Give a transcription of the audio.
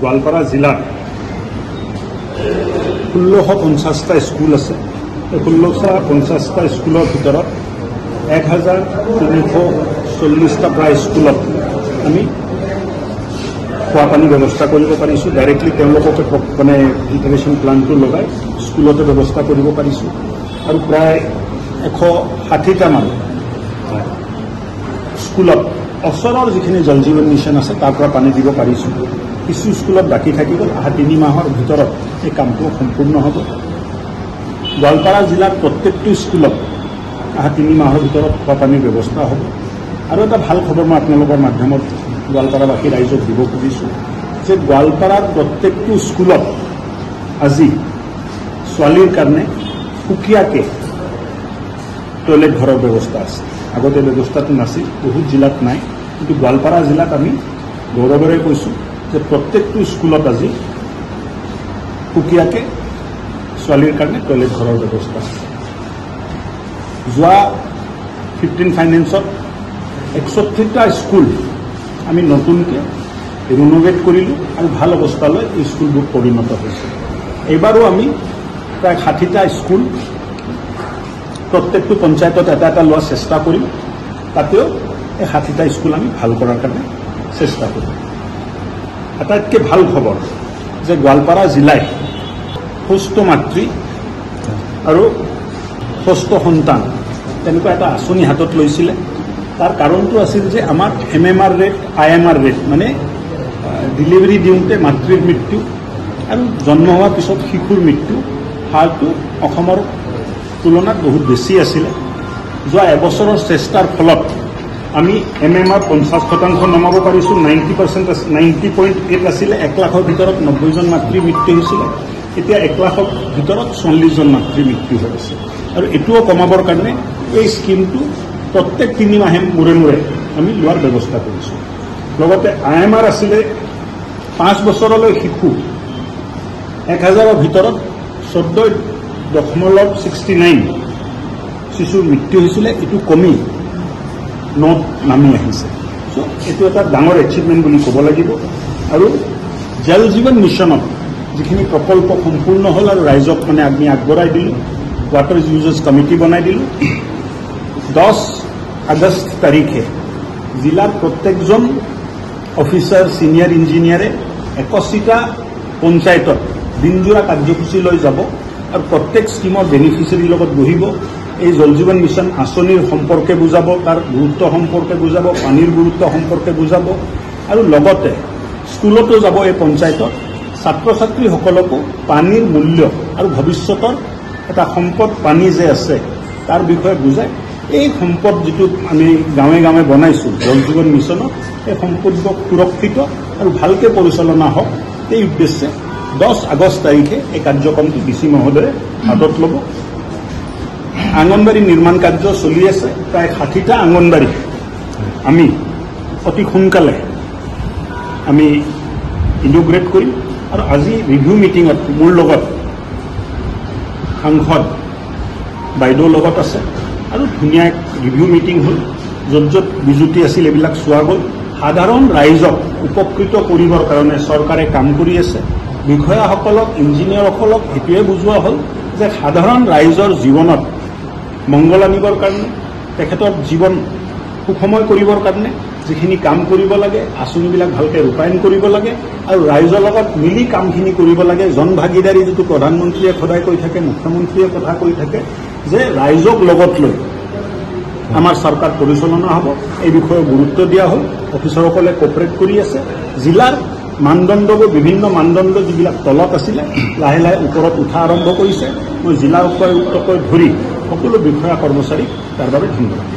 গোৱালপাৰা জিলাত 1650টা স্কুল আছে। 1650টা স্কুলৰ ভিতৰত 1340টা প্ৰায় স্কুলত আমি খোৱা পানী ব্যৱস্থা কৰিব পাৰিছোঁ। ডাইৰেক্টলি তেওঁলোককে মানে ফিল্টাৰেশ্যন প্লাণ্টটো লগাই স্কুলতে ব্যৱস্থা কৰিব পাৰিছোঁ। আৰু প্ৰায় 160টামান স্কুলত ওচৰৰ যিখিনি জল জীৱন মিছন আছে তাৰ পৰা পানী দিব পাৰিছোঁ। কিছু স্কুলত বাকী থাকি গ'ল। অহা 3 মাহৰ ভিতৰত এই কামটো সম্পূৰ্ণ হ'ব। গোৱালপাৰা জিলাৰ প্ৰত্যেকটো স্কুলত অহা 3 মাহৰ ভিতৰত খোৱা পানীৰ ব্যৱস্থা হ'ব। আৰু এটা ভাল খবৰ মই আপোনালোকৰ মাধ্যমত গোৱালপাৰাবাসী ৰাইজক দিব খুজিছোঁ যে গোৱালপাৰাৰ প্ৰত্যেকটো স্কুলত আজি ছোৱালীৰ কাৰণে সুকীয়াকৈ টয়লেট ঘৰৰ ব্যৱস্থা আছে। আগতে ব্যৱস্থাটো নাছিল, বহুত জিলাত নাই, কিন্তু গোৱালপাৰা জিলাত আমি গৌৰৱেৰে কৈছোঁ যে প্ৰত্যেকটো স্কুলত আজি সুকীয়াকৈ ছোৱালীৰ কাৰণে টয়লেট ঘৰৰ ব্যৱস্থা আছে। যোৱা 15 ফাইনেন্সত 61টা স্কুল আমি নতুনকৈ ৰিনোভেট কৰিলোঁ আৰু ভাল অৱস্থালৈ এই স্কুলবোৰ পৰিণত হৈছে। এইবাৰো আমি প্ৰায় 60টা স্কুল প্ৰত্যেকটো পঞ্চায়তত এটা এটা লোৱাৰ চেষ্টা কৰিম। তাতেও এই 60টা স্কুল আমি ভাল কৰাৰ কাৰণে চেষ্টা কৰিম। আটাইতকৈ ভাল খবৰ যে গোৱালপাৰা জিলাই সুস্থ মাতৃ আৰু সুস্থ সন্তান তেনেকুৱা এটা আঁচনি হাতত লৈছিলে। তাৰ কাৰণটো আছিল যে আমাৰ MMR ৰেট, IMR ৰেট মানে ডেলিভাৰী দিওঁতে মাতৃৰ মৃত্যু আৰু জন্ম হোৱাৰ পিছত শিশুৰ মৃত্যু হাৰটো অসমৰ তুলনাত বহুত বেছি আছিলে। যোৱা এবছৰৰ চেষ্টাৰ ফলত আমি MMR 50% নমাব পাৰিছোঁ। 90.8 আছিলে। 1 লাখৰ ভিতৰত 90জন মাতৃৰ মৃত্যু হৈছিলে। এতিয়া 1 লাখৰ ভিতৰত 40জন মাতৃৰ মৃত্যু হৈ আছে। আৰু এইটোও কমাবৰ কাৰণে এই স্কিমটো প্ৰত্যেক 3 মাহে মূৰে মূৰে আমি লোৱাৰ ব্যৱস্থা কৰিছোঁ। লগতে IMR আছিলে 5 বছৰলৈ শিশু 1000ৰ ভিতৰত 14.69 শিশুৰ মৃত্যু হৈছিলে। এইটো কমি 9 নামি আহিছে। চ' এইটো এটা ডাঙৰ এচিভমেণ্ট বুলি ক'ব লাগিব। আৰু জল জীৱন মিছনত যিখিনি প্ৰকল্প সম্পূৰ্ণ হ'ল আৰু ৰাইজক মানে আমি আগবঢ়াই দিলোঁ। ৱাটাৰ ইউজেছ কমিটি বনাই দিলোঁ। 10 আগষ্ট তাৰিখে জিলাৰ প্ৰত্যেকজন অফিচাৰ, ছিনিয়ৰ ইঞ্জিনিয়াৰে 81টা পঞ্চায়তত দিনজোৰা কাৰ্যসূচী লৈ যাব আৰু প্ৰত্যেক স্কিমৰ বেনিফিচিয়াৰীৰ লগত বহিব। এই জল জীৱন মিছন আঁচনিৰ সম্পৰ্কে বুজাব, তাৰ গুৰুত্ব সম্পৰ্কে বুজাব, পানীৰ গুৰুত্ব সম্পৰ্কে বুজাব আৰু লগতে স্কুলতো যাব। এই পঞ্চায়তত ছাত্ৰ ছাত্ৰীসকলকো পানীৰ মূল্য আৰু ভৱিষ্যতৰ এটা সম্পদ পানী যে আছে তাৰ বিষয়ে বুজাই এই সম্পদ যিটো আমি গাঁৱে গাঁৱে বনাইছোঁ জল জীৱন মিছনত, এই সম্পদ সুৰক্ষিত আৰু ভালকৈ পৰিচালনা হওক এই উদ্দেশ্যে 10 আগষ্ট তাৰিখে এই কাৰ্যক্ৰমটো DC মহোদয়ে হাতত ল'ব। আংগনবাড়ী নিৰ্মাণ কাৰ্য চলি আছে। প্ৰায় 60টা আংগনবাড়ী আমি অতি সোনকালে আমি ইনগ্ৰেট কৰিম। আৰু আজি ৰিভিউ মিটিঙত মোৰ লগত সাংসদ বাইদেউৰ লগত আছে আৰু ধুনীয়া ৰিভিউ মিটিং হ'ল। য'ত য'ত বিজুতি আছিল এইবিলাক চোৱা গ'ল। সাধাৰণ ৰাইজক উপকৃত কৰিবৰ কাৰণে চৰকাৰে কাম কৰি আছে। বিষয়াসকলক, ইঞ্জিনিয়াৰসকলক এইটোৱে বুজোৱা হ'ল যে সাধাৰণ ৰাইজৰ জীৱনত মংগল আনিবৰ কাৰণে, তেখেতৰ জীৱন সুখময় কৰিবৰ কাৰণে যিখিনি কাম কৰিব লাগে, আঁচনিবিলাক ভালকৈ ৰূপায়ণ কৰিব লাগে আৰু ৰাইজৰ লগত মিলি কামখিনি কৰিব লাগে। জনভাগিদাৰী যিটো প্ৰধানমন্ত্ৰীয়ে সদায় কৈ থাকে, মুখ্যমন্ত্ৰীয়ে কথা কৈ থাকে যে ৰাইজক লগত লৈ আমাৰ চৰকাৰ পৰিচালনা হ'ব। এই বিষয়ে গুৰুত্ব দিয়া হ'ল। অফিচাৰসকলে কোঅপাৰেট কৰি আছে। জিলাৰ মানদণ্ডবোৰ বিভিন্ন মানদণ্ড যিবিলাক তলত আছিলে লাহে লাহে ওপৰত উঠা আৰম্ভ কৰিছে। মই জিলা উপায়ুক্তকৈ ধৰি সকলো বিষয়া কৰ্মচাৰীক তাৰ বাবে ধন্যবাদ।